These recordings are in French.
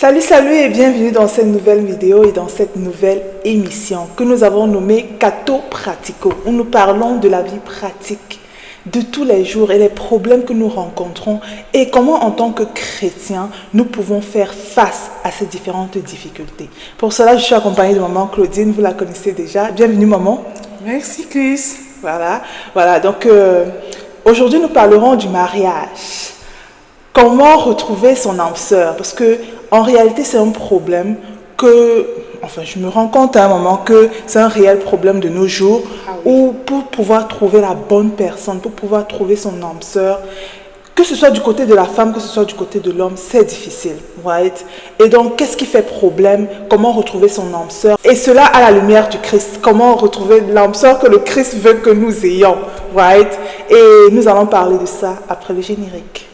Salut, salut et bienvenue dans cette nouvelle vidéo et dans cette nouvelle émission que nous avons nommée Cato Pratico, où nous parlons de la vie pratique de tous les jours et les problèmes que nous rencontrons et comment en tant que chrétiens nous pouvons faire face à ces différentes difficultés. Pour cela, je suis accompagnée de maman Claudine, vous la connaissez déjà. Bienvenue maman. Merci Chris. Voilà. Donc aujourd'hui nous parlerons du mariage. Comment retrouver son âme sœur? Parce que en réalité, c'est un problème que, je me rends compte à un moment que c'est un réel problème de nos jours, où pour pouvoir trouver la bonne personne, pour pouvoir trouver son âme sœur, que ce soit du côté de la femme, que ce soit du côté de l'homme, c'est difficile, right? Et donc, qu'est-ce qui fait problème? Comment retrouver son âme sœur? Et cela à la lumière du Christ. Comment retrouver l'âme sœur que le Christ veut que nous ayons, right? Et nous allons parler de ça après le générique.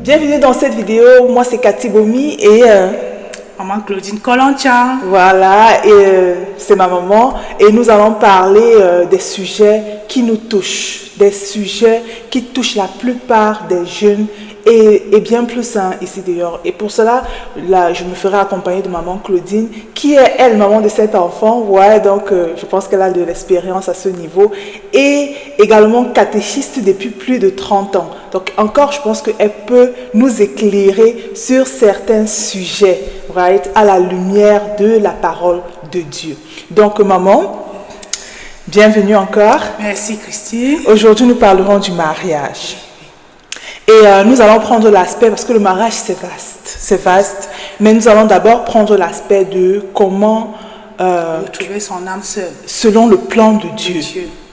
Bienvenue dans cette vidéo, moi c'est Cathy Bomi et Maman Claudine Kolancha. Voilà, et c'est ma maman et nous allons parler des sujets qui nous touchent, des sujets qui touchent la plupart des jeunes et bien plus ici dehors. Et pour cela, là, je me ferai accompagner de maman Claudine, qui est elle, maman de cet enfant. Ouais, donc je pense qu'elle a de l'expérience à ce niveau. Et également catéchiste depuis plus de 30 ans. Donc encore, je pense qu'elle peut nous éclairer sur certains sujets, right, à la lumière de la parole de Dieu. Donc maman, bienvenue encore. Merci Christine. Aujourd'hui, nous parlerons du mariage. Et nous allons prendre l'aspect, parce que le mariage c'est vaste, mais nous allons d'abord prendre l'aspect de comment retrouver son âme sœur. Selon le plan de Dieu.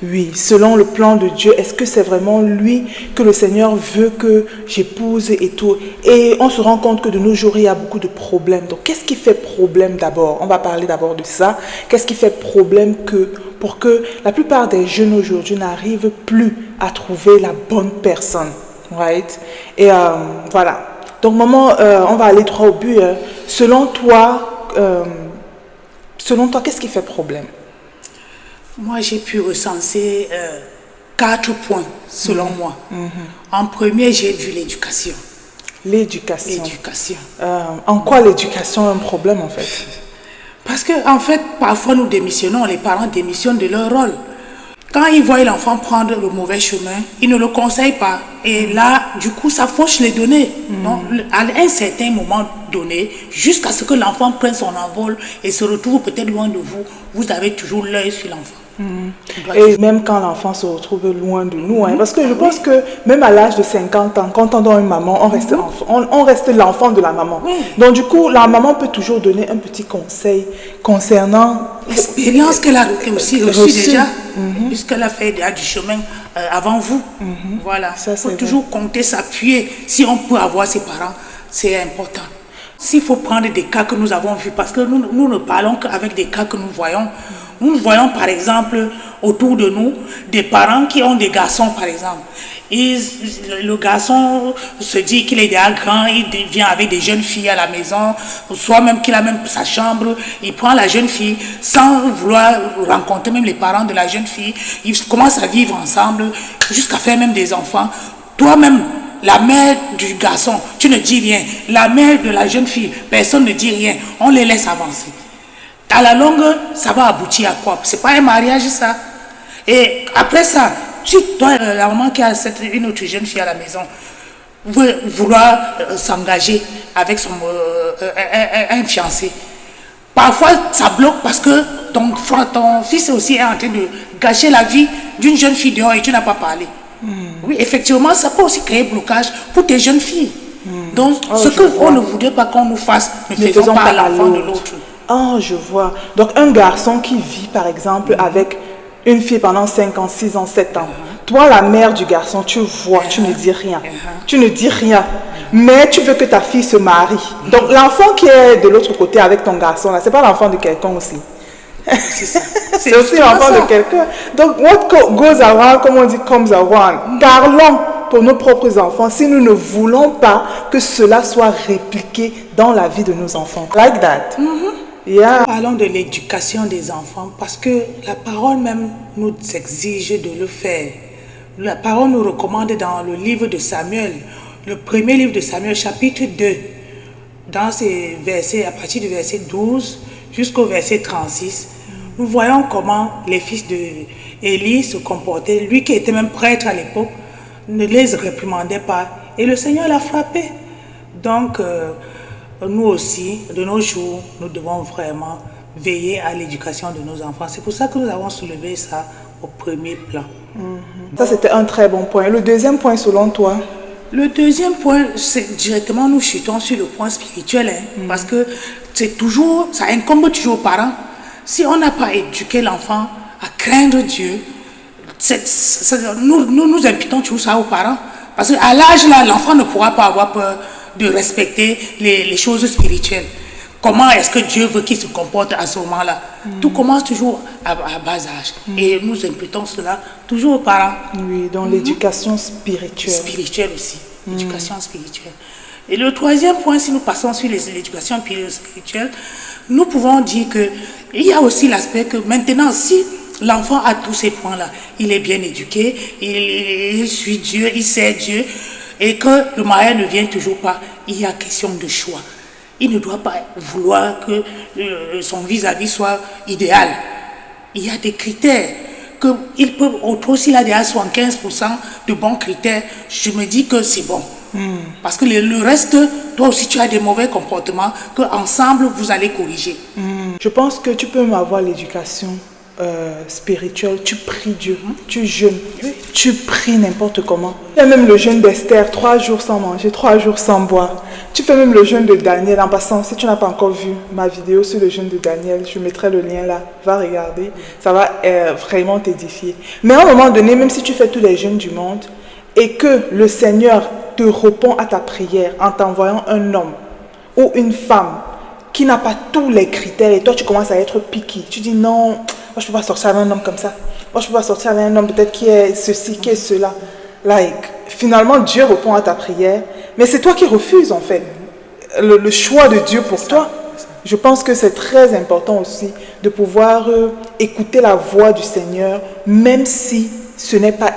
Oui, selon le plan de Dieu, est-ce que c'est vraiment lui que le Seigneur veut que j'épouse et tout? Et on se rend compte que de nos jours, il y a beaucoup de problèmes. Donc, qu'est-ce qui fait problème d'abord? On va parler d'abord de ça. Qu'est-ce qui fait problème pour que la plupart des jeunes aujourd'hui n'arrivent plus à trouver la bonne personne? Right? Et voilà. Donc, maman, on va aller droit au but. Selon toi, qu'est-ce qui fait problème? Moi, j'ai pu recenser 4 points, selon moi. En premier, j'ai vu l'éducation. L'éducation. En quoi quoi l'éducation est un problème, en fait? Parce qu'en fait, parfois, nous démissionnons, les parents démissionnent de leur rôle. Quand ils voient l'enfant prendre le mauvais chemin, ils ne le conseillent pas. Et là, du coup, ça fauche les données. Donc, à un certain moment donné, jusqu'à ce que l'enfant prenne son envol et se retrouve peut-être loin de vous, vous avez toujours l'œil sur l'enfant. Et même quand l'enfant se retrouve loin de nous, parce que je pense que même à l'âge de 50 ans, quand on donne une maman, on reste l'enfant de la maman. Donc du coup, la maman peut toujours donner un petit conseil concernant l'expérience qu'elle a aussi reçue déjà, puisqu'elle a fait du chemin avant vous. Voilà, il faut toujours compter, s'appuyer. Si on peut avoir ses parents, c'est important. S'il faut prendre des cas que nous avons vus, parce que nous ne parlons qu'avec des cas que nous voyons. Nous voyons par exemple autour de nous des parents qui ont des garçons par exemple. Le garçon se dit qu'il est déjà grand, il vient avec des jeunes filles à la maison, soit même qu'il a même sa chambre, il prend la jeune fille sans vouloir rencontrer même les parents de la jeune fille. Ils commencent à vivre ensemble jusqu'à faire même des enfants. Toi-même, la mère du garçon, tu ne dis rien. La mère de la jeune fille, personne ne dit rien. On les laisse avancer. À la longue, ça va aboutir à quoi? C'est pas un mariage, ça. Et après ça, toi, la maman qui a une autre jeune fille à la maison, vouloir s'engager avec un fiancé. Parfois, ça bloque parce que ton fils aussi est en train de gâcher la vie d'une jeune fille dehors et tu n'as pas parlé. Oui, effectivement, ça peut aussi créer blocage pour tes jeunes filles. Donc, ce qu'on ne voudrait pas qu'on nous fasse, ne faisons pas à l'enfant de l'autre. Oh, je vois. Donc, un garçon qui vit, par exemple, avec une fille pendant 5 ans, 6 ans, 7 ans. Toi, la mère du garçon, tu vois, tu ne dis rien. Tu ne dis rien. Mais tu veux que ta fille se marie. Donc, l'enfant qui est de l'autre côté avec ton garçon, là, c'est pas l'enfant de quelqu'un aussi. C'est aussi l'enfant de quelqu'un. Donc, what goes around, comme on dit, comes around. Parlons pour nos propres enfants si nous ne voulons pas que cela soit répliqué dans la vie de nos enfants. Like that. Yeah. Parlons de l'éducation des enfants parce que la parole même nous exige de le faire. La parole nous recommande dans le livre de Samuel, le premier livre de Samuel, chapitre 2, dans ces versets, à partir du verset 12 jusqu'au verset 36, nous voyons comment les fils d'Élie se comportaient. Lui qui était même prêtre à l'époque, ne les réprimandait pas. Et le Seigneur l'a frappé. Donc, nous aussi, de nos jours, nous devons vraiment veiller à l'éducation de nos enfants. C'est pour ça que nous avons soulevé ça au premier plan. Ça, c'était un très bon point. Le deuxième point, selon toi? Le deuxième point, c'est directement, nous chutons sur le point spirituel, parce que c'est toujours, ça incombe toujours aux parents. Si on n'a pas éduqué l'enfant à craindre Dieu, nous imputons toujours ça aux parents. Parce qu'à l'âge là, l'enfant ne pourra pas avoir peur de respecter les choses spirituelles. Comment est-ce que Dieu veut qu'il se comporte à ce moment-là? Tout commence toujours à bas âge. Et nous imputons cela toujours aux parents. Oui, dans l'éducation spirituelle. Spirituelle aussi. L'éducation spirituelle. Et le troisième point, si nous passons sur l'éducation spirituelle, nous pouvons dire qu'il y a aussi l'aspect que maintenant, si l'enfant a tous ces points-là, il est bien éduqué, il suit Dieu, il sait Dieu, et que le mariage ne vient toujours pas, il y a question de choix. Il ne doit pas vouloir que son vis-à-vis soit idéal. Il y a des critères qu'il peut, s'il a déjà 75% de bons critères, je me dis que c'est bon. Parce que le reste, toi aussi tu as des mauvais comportements qu'ensemble vous allez corriger. Je pense que tu peux m'avoir l'éducation spirituelle, tu pries Dieu, tu jeûnes, tu pries n'importe comment. Tu fais même le jeûne d'Esther, 3 jours sans manger, 3 jours sans boire. Tu fais même le jeûne de Daniel. En passant, si tu n'as pas encore vu ma vidéo sur le jeûne de Daniel, je mettrai le lien là, va regarder, ça va vraiment t'édifier. Mais à un moment donné, même si tu fais tous les jeûnes du monde et que le Seigneur te répond à ta prière en t'envoyant un homme ou une femme qui n'a pas tous les critères et toi tu commences à être piqué, tu dis non, moi je ne peux pas sortir avec un homme comme ça, moi je ne peux pas sortir avec un homme peut-être qui est ceci, qui est cela. Finalement Dieu répond à ta prière, mais c'est toi qui refuses en fait le choix de Dieu pour toi. Je pense que c'est très important aussi de pouvoir écouter la voix du Seigneur, même si ce n'est pas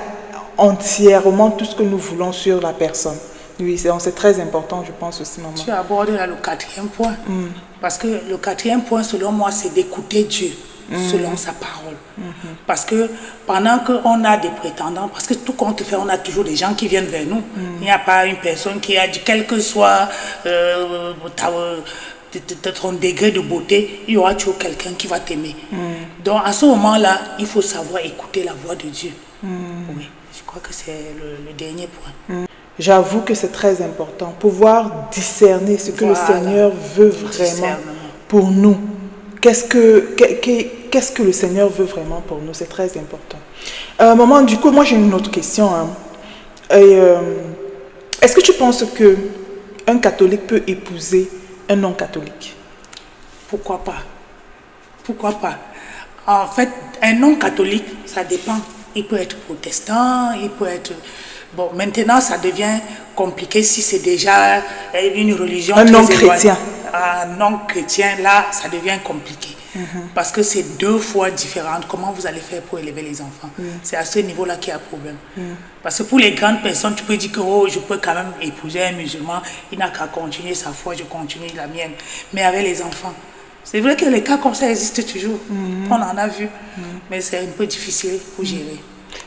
entièrement tout ce que nous voulons sur la personne. Oui, c'est très important, je pense aussi, maman. Tu abordes là le quatrième point. Parce que le quatrième point, selon moi, c'est d'écouter Dieu selon sa parole. Parce que pendant qu'on a des prétendants, parce que tout compte fait, on a toujours des gens qui viennent vers nous. Il n'y a pas une personne qui a dit, quel que soit ton degré de beauté, il y aura toujours quelqu'un qui va t'aimer. Donc à ce moment-là, il faut savoir écouter la voix de Dieu. Oui, je crois que c'est le dernier point. J'avoue que c'est très important, pouvoir discerner ce que le Seigneur veut vraiment pour nous. Qu'est-ce que le Seigneur veut vraiment pour nous? C'est très important. Maman, du coup, moi j'ai une autre question. Est-ce que tu penses qu'un catholique peut épouser un non-catholique? Pourquoi pas? Pourquoi pas? En fait, un non-catholique, ça dépend. Il peut être protestant, il peut être... Bon, maintenant, ça devient compliqué si c'est déjà une religion. Un non-chrétien. Un non-chrétien, là, ça devient compliqué. Parce que c'est 2 fois différent. Comment vous allez faire pour élever les enfants? C'est à ce niveau-là qu'il y a problème. Parce que pour les grandes personnes, tu peux dire que je peux quand même épouser un musulman. Il n'a qu'à continuer sa foi, je continue la mienne. Mais avec les enfants, c'est vrai que les cas comme ça existent toujours. On en a vu. Mais c'est un peu difficile pour gérer.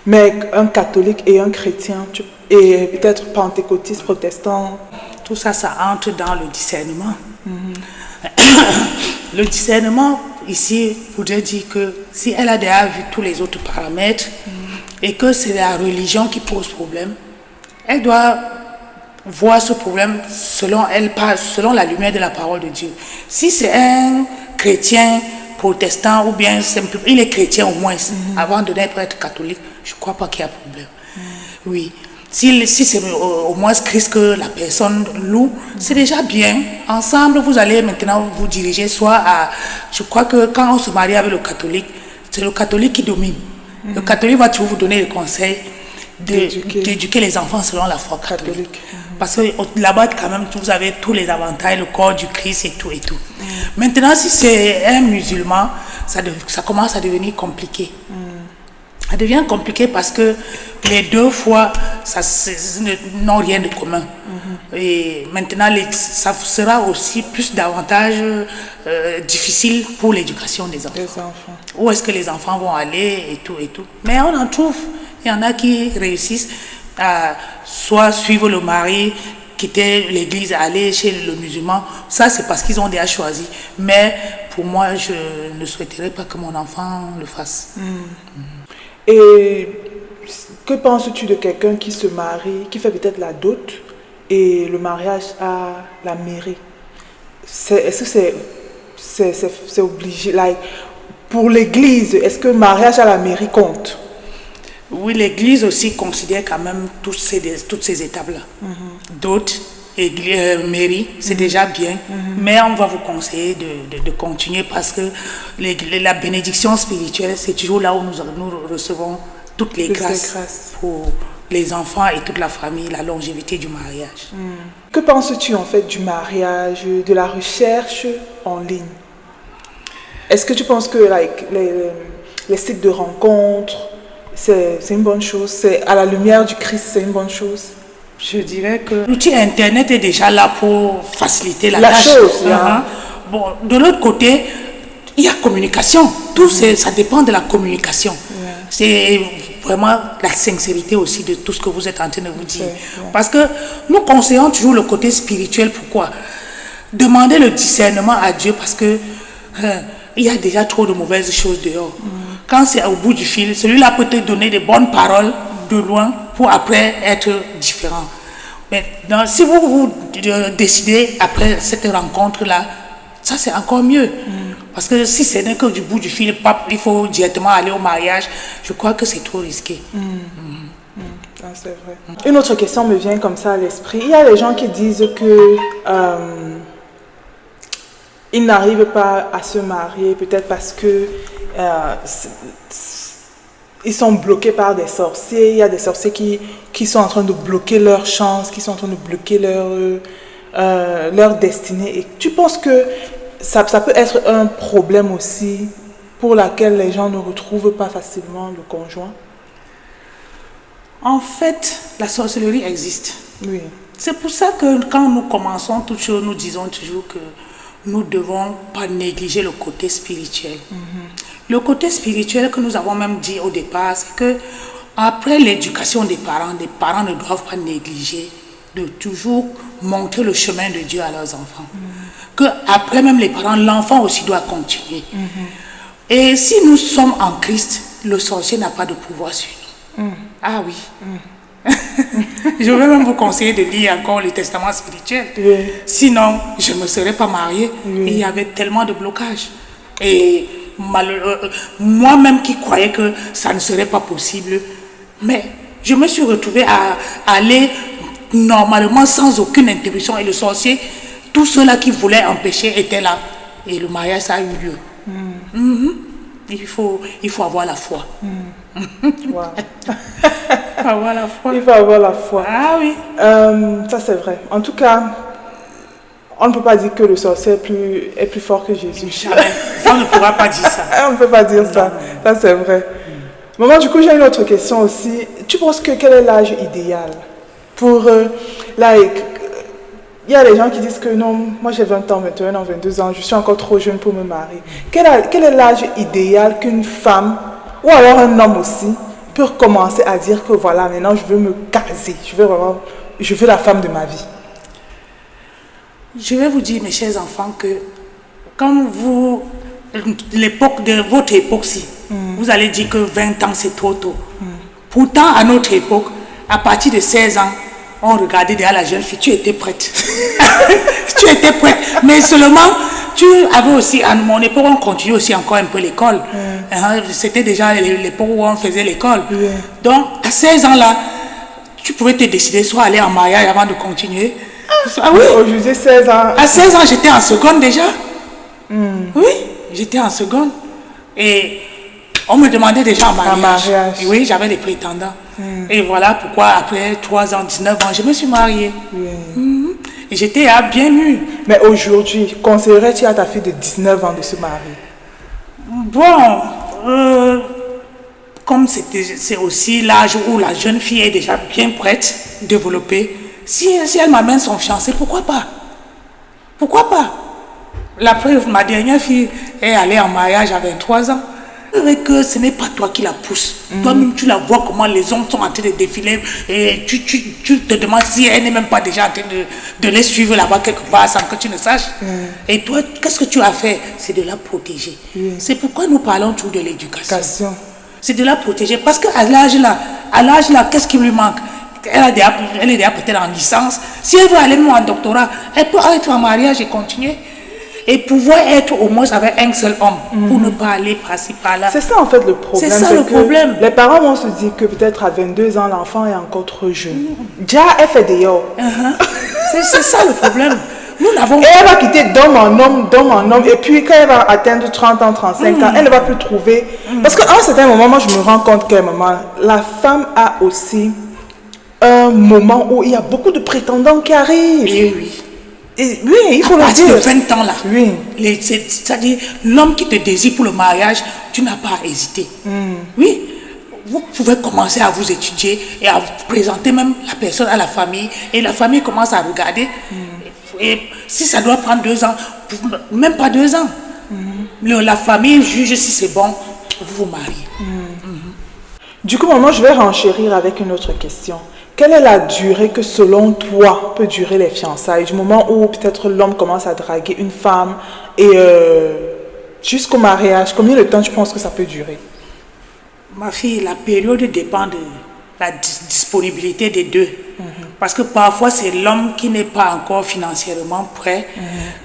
Mais un catholique et un chrétien, et peut-être pentecôtiste, protestant, tout ça, ça entre dans le discernement. Le discernement, ici, voudrait dire que si elle a déjà vu tous les autres paramètres et que c'est la religion qui pose problème, elle doit voir ce problème selon elle, selon la lumière de la parole de Dieu. Si c'est un chrétien protestant ou bien simple, il est chrétien au moins, avant de naître être catholique, je ne crois pas qu'il y a problème. Oui. Si c'est au moins Christ que la personne loue, c'est déjà bien. Ensemble, vous allez maintenant vous diriger soit à... Je crois que quand on se marie avec le catholique, c'est le catholique qui domine. Le catholique va toujours vous donner le conseil d'éduquer les enfants selon la foi catholique. Parce que là-bas, quand même, vous avez tous les avantages, le corps du Christ et tout et tout. Maintenant, si c'est un musulman, ça commence à devenir compliqué. Ça devient compliqué parce que les deux fois, n'ont rien de commun. Et maintenant, ça sera aussi plus davantage difficile pour l'éducation des enfants. Où est-ce que les enfants vont aller et tout et tout. Mais on en trouve. Il y en a qui réussissent à soit suivre le mari, quitter l'église, aller chez le musulman. Ça, c'est parce qu'ils ont déjà choisi. Mais pour moi, je ne souhaiterais pas que mon enfant le fasse. Et que penses-tu de quelqu'un qui se marie, qui fait peut-être la dot et le mariage à la mairie? Est-ce que c'est obligé? Pour l'église, est-ce que le mariage à la mairie compte? Oui, l'église aussi considère quand même toutes ces étapes-là. Dot, mairie, c'est déjà bien. Mais on va vous conseiller de continuer parce que la bénédiction spirituelle, c'est toujours là où nous recevons toutes les grâces pour les enfants et toute la famille, la longévité du mariage. Que penses-tu en fait du mariage, de la recherche en ligne? Est-ce que tu penses que les sites de rencontres, c'est une bonne chose? C'est à la lumière du Christ, c'est une bonne chose? Je dirais que l'outil Internet est déjà là pour faciliter la tâche. Chose. Bon, de l'autre côté, il y a communication. Tout ça dépend de la communication. C'est vraiment la sincérité aussi de tout ce que vous êtes en train de vous dire. Parce que nous conseillons toujours le côté spirituel. Pourquoi? Demander le discernement à Dieu parce que il y a déjà trop de mauvaises choses dehors. Quand c'est au bout du fil, celui-là peut te donner des bonnes paroles de loin pour après être différent. Mais si vous décidez après cette rencontre-là, ça c'est encore mieux. Parce que si ce n'est que du bout du fil, il faut directement aller au mariage, je crois que c'est trop risqué. C'est vrai. Une autre question me vient comme ça à l'esprit. Il y a des gens qui disent que ils n'arrivent pas à se marier, peut-être parce que ils sont bloqués par des sorciers. Il y a des sorciers qui sont en train de bloquer leur chance, qui sont en train de bloquer leur destinée. Et tu penses que ça peut être un problème aussi pour laquelle les gens ne retrouvent pas facilement le conjoint? En fait, la sorcellerie existe. Oui. C'est pour ça que quand nous commençons toute chose, nous disons toujours que nous ne devons pas négliger le côté spirituel. Le côté spirituel que nous avons même dit au départ, c'est que après l'éducation des parents ne doivent pas négliger de toujours montrer le chemin de Dieu à leurs enfants. Que après même les parents, l'enfant aussi doit continuer. Et si nous sommes en Christ, le sorcier n'a pas de pouvoir sur nous. Ah oui. Je vais même vous conseiller de lire encore le testament spirituel. Sinon, je ne me serais pas mariée. Il y avait tellement de blocages. Et moi-même qui croyais que ça ne serait pas possible, mais je me suis retrouvée à aller normalement sans aucune interruption. Et le sorcier, tous ceux-là qui voulaient empêcher étaient là. Et le mariage, ça a eu lieu. Il faut avoir la foi. Wow. Avoir la foi. Il faut avoir la foi. Ah oui. Ça c'est vrai. En tout cas, on ne peut pas dire que le sorcier est plus fort que Jésus. Jamais. On ne pourra pas dire ça. On ne peut pas dire ça. Ça c'est vrai. Maman, du coup, j'ai une autre question aussi. Tu penses que quel est l'âge idéal pour il y a des gens qui disent que non, moi j'ai 20 ans, 21 ans, 22 ans, je suis encore trop jeune pour me marier. Quel est l'âge idéal qu'une femme, ou alors un homme aussi, peut commencer à dire que voilà, maintenant je veux me caser, je veux la femme de ma vie? Je vais vous dire, mes chers enfants, que quand votre époque-ci, vous allez dire que 20 ans c'est trop tôt. Pourtant, à notre époque, à partir de 16 ans, on regardait derrière la jeune fille, tu étais prête. Tu étais prête. Mais seulement, tu avais aussi, à mon époque, on continuait aussi encore un peu l'école. C'était déjà l'époque où on faisait l'école. Donc, à 16 ans là, tu pouvais te décider soit aller en mariage avant de continuer. Ah oui. Aujourd'hui, 16 ans. À 16 ans, j'étais en seconde déjà. Oui, j'étais en seconde. Et on me demandait déjà en mariage. Oui, j'avais des prétendants. Et voilà pourquoi, après 3 ans, 19 ans, je me suis mariée. Et j'étais bien mûre. Mais aujourd'hui, conseillerais-tu à ta fille de 19 ans de se marier? Bon, comme c'est aussi l'âge où la jeune fille est déjà bien prête, développée, si elle m'amène son fiancé, pourquoi pas? Pourquoi pas? La preuve, ma dernière fille est allée en mariage à 23 ans. Avec que ce n'est pas toi qui la pousse. Toi-même, tu la vois comment les hommes sont en train de défiler et tu te demandes si elle n'est même pas déjà en train de les suivre là-bas quelque part sans que tu ne saches. Et toi, qu'est-ce que tu as fait? C'est de la protéger. C'est pourquoi nous parlons toujours de l'éducation. C'est de la protéger parce qu'à l'âge là, qu'est-ce qui lui manque? Elle est déjà peut-être en licence. Si elle veut aller même en doctorat, elle peut être en mariage et continuer. Et pouvoir être au moins avec un seul homme pour ne pas aller par-ci par-là. C'est ça en fait le problème. C'est ça le problème. Les parents vont se dire que peut-être à 22 ans, l'enfant est encore trop jeune. Déjà, elle fait des yo. C'est ça le problème. Nous n'avons... Et elle va quitter d'homme en homme. Et puis quand elle va atteindre 30 ans, 35 ans, elle ne va plus trouver. Parce qu'à un certain moment, moi je me rends compte qu'à un moment, la femme a aussi un moment où il y a beaucoup de prétendants qui arrivent. Oui. Et, oui, il faut le dire. À partir de 20 ans là, oui. C'est-à-dire l'homme qui te désire pour le mariage, tu n'as pas à hésiter. Oui, vous pouvez commencer à vous étudier et à vous présenter même la personne à la famille. Et la famille commence à regarder. Et si ça doit prendre 2 ans, même pas 2 ans. La famille juge si c'est bon, vous vous mariez. Du coup, maman, je vais renchérir avec une autre question. Quelle est la durée que selon toi peut durer les fiançailles? Du moment où peut-être l'homme commence à draguer une femme et jusqu'au mariage, combien de temps tu penses que ça peut durer? Ma fille, la période dépend de la disponibilité des deux. Parce que parfois c'est l'homme qui n'est pas encore financièrement prêt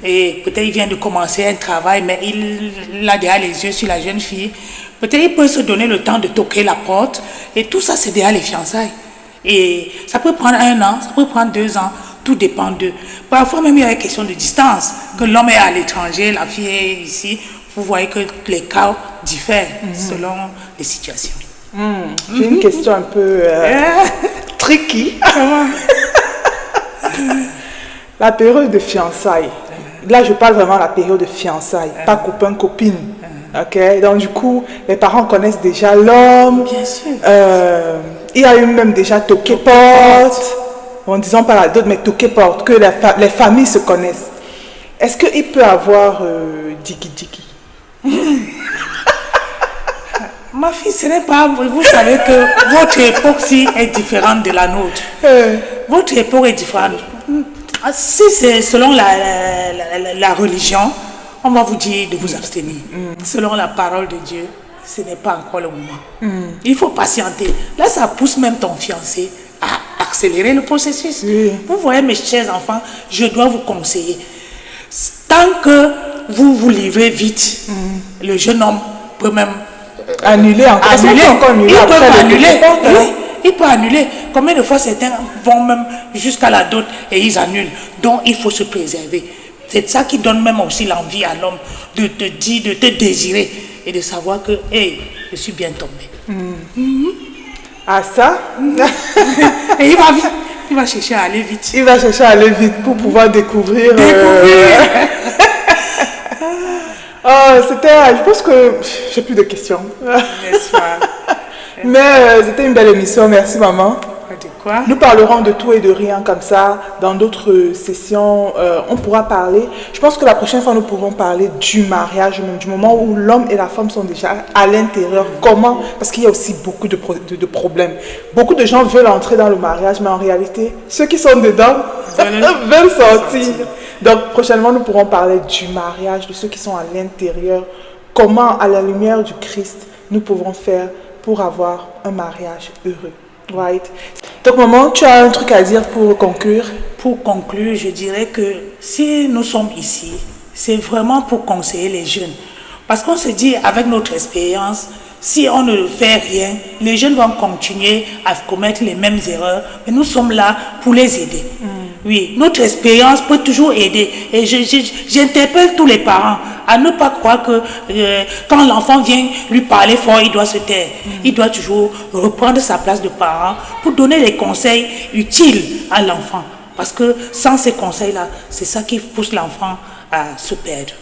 et peut-être il vient de commencer un travail mais il a déjà les yeux sur la jeune fille. Peut-être il peut se donner le temps de toquer la porte et tout ça c'est déjà les fiançailles. Et ça peut prendre 1 an, ça peut prendre 2 ans, tout dépend d'eux. Parfois même il y a une question de distance, que l'homme est à l'étranger, la fille est ici. Vous voyez que les cas diffèrent selon les situations. J'ai une question un peu tricky. La période de fiançailles. Là, je parle vraiment de la période de fiançailles, pas copain-copine. Ok, donc du coup, les parents connaissent déjà l'homme. Bien sûr. Il y a eu même déjà toqué porte. En disant pas la dot, mais toqué porte, que les familles se connaissent. Est-ce qu'il peut avoir digi-digi? Ma fille, ce n'est pas... Vous savez que votre époque-ci est différente de la nôtre. Votre époque est différente. Si c'est selon la religion, on va vous dire de vous abstenir. Selon la parole de Dieu, ce n'est pas encore le moment. Il faut patienter. Là, ça pousse même ton fiancé à accélérer le processus. Vous voyez, mes chers enfants, je dois vous conseiller. Tant que vous vous livrez vite, le jeune homme peut même annuler encore. Il peut annuler. Combien de fois certains vont même jusqu'à la dot et ils annulent. Donc il faut se préserver. C'est ça qui donne même aussi l'envie à l'homme de te dire, de te désirer et de savoir que, hey, je suis bien tombé. Ah ça Et il va vite. Il va chercher à aller vite. Il va chercher à aller vite pour pouvoir découvrir. Je pense que j'ai plus de questions. Mais c'était une belle émission. Merci maman. De quoi? Nous parlerons de tout et de rien comme ça. Dans d'autres sessions, on pourra parler. Je pense que la prochaine fois, nous pourrons parler du mariage, même du moment où l'homme et la femme sont déjà à l'intérieur. Comment? Parce qu'il y a aussi beaucoup de problèmes. Beaucoup de gens veulent entrer dans le mariage, mais en réalité, ceux qui sont dedans veulent sortir. Donc, prochainement, nous pourrons parler du mariage, de ceux qui sont à l'intérieur. Comment, à la lumière du Christ, nous pouvons faire pour avoir un mariage heureux. Right. Donc, maman, tu as un truc à dire pour conclure? Pour conclure, je dirais que si nous sommes ici, c'est vraiment pour conseiller les jeunes. Parce qu'on se dit, avec notre expérience, si on ne fait rien, les jeunes vont continuer à commettre les mêmes erreurs. Mais nous sommes là pour les aider. Oui, notre expérience peut toujours aider. Et j'interpelle tous les parents à ne pas croire que quand l'enfant vient lui parler fort, il doit se taire. Il doit toujours reprendre sa place de parent pour donner les conseils utiles à l'enfant. Parce que sans ces conseils-là, c'est ça qui pousse l'enfant à se perdre.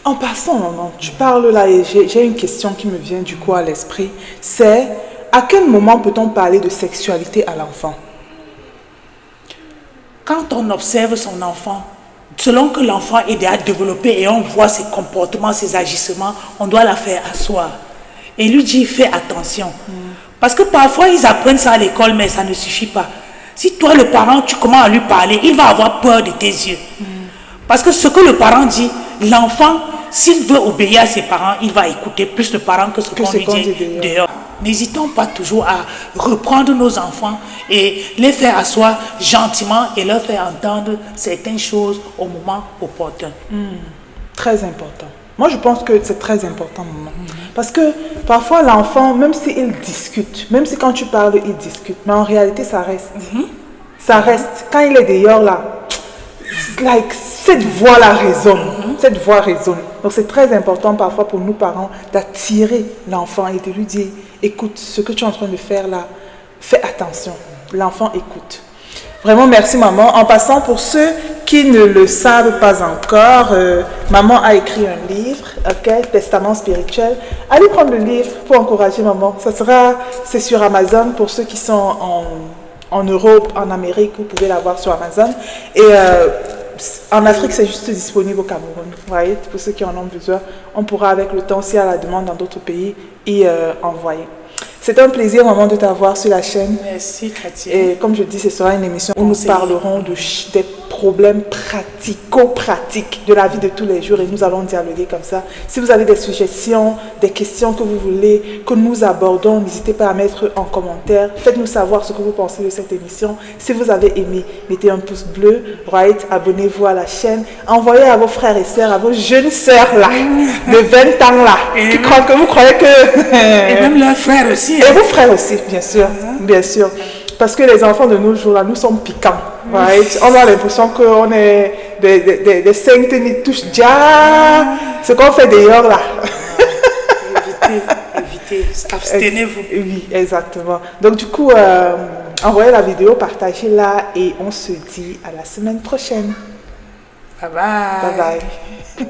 En passant, maman, tu parles là et j'ai une question qui me vient du coup à l'esprit. C'est à quel moment peut-on parler de sexualité à l'enfant? Quand on observe son enfant, selon que l'enfant est déjà développé et on voit ses comportements, ses agissements, on doit la faire asseoir. Et lui dire, fais attention. Parce que parfois, ils apprennent ça à l'école, mais ça ne suffit pas. Si toi, le parent, tu commences à lui parler, il va avoir peur de tes yeux. Parce que ce que le parent dit, l'enfant, s'il veut obéir à ses parents, il va écouter plus le parent que ce qu'on lui dit dehors. N'hésitons pas toujours à reprendre nos enfants et les faire asseoir gentiment et leur faire entendre certaines choses au moment opportun. Très important. Moi, je pense que c'est très important, maman. Parce que parfois, l'enfant, même s'il discute, même si quand tu parles, il discute, mais en réalité, ça reste. Ça reste. Quand il est dehors, là, like, cette voix-là résonne. Cette voix résonne. Donc, c'est très important parfois pour nous, parents, d'attirer l'enfant et de lui dire, écoute, ce que tu es en train de faire là, fais attention. L'enfant écoute. Vraiment, merci maman. En passant, pour ceux qui ne le savent pas encore, maman a écrit un livre, ok, Testament spirituel. Allez prendre le livre pour encourager maman. C'est sur Amazon pour ceux qui sont en Europe, en Amérique, vous pouvez l'avoir sur Amazon. Et en Afrique, c'est juste disponible au Cameroun. Voyez, pour ceux qui en ont besoin, on pourra avec le temps, s'il y a la demande dans d'autres pays, y envoyer. C'est un plaisir, maman, de t'avoir sur la chaîne. Merci, Katia. Et comme je dis, ce sera une émission où nous parlerons des problèmes pratico-pratiques de la vie de tous les jours et nous allons dialoguer comme ça. Si vous avez des suggestions, des questions que vous voulez que nous abordons, n'hésitez pas à mettre en commentaire. Faites-nous savoir ce que vous pensez de cette émission. Si vous avez aimé, mettez un pouce bleu, right, abonnez-vous à la chaîne, envoyez à vos frères et sœurs, à vos jeunes sœurs là, de 20 ans là, qui croient que vous croyez que... Et même leurs frères aussi. Et vos frères aussi, bien sûr, bien sûr. Parce que les enfants de nos jours, là, nous sommes piquants. Right? On a l'impression qu'on est des saintes ni touche déjà. Ce qu'on fait dehors, là. Évitez, abstenez-vous. Oui, exactement. Donc, du coup, envoyez la vidéo, partagez-la et on se dit à la semaine prochaine. Bye bye. Bye bye.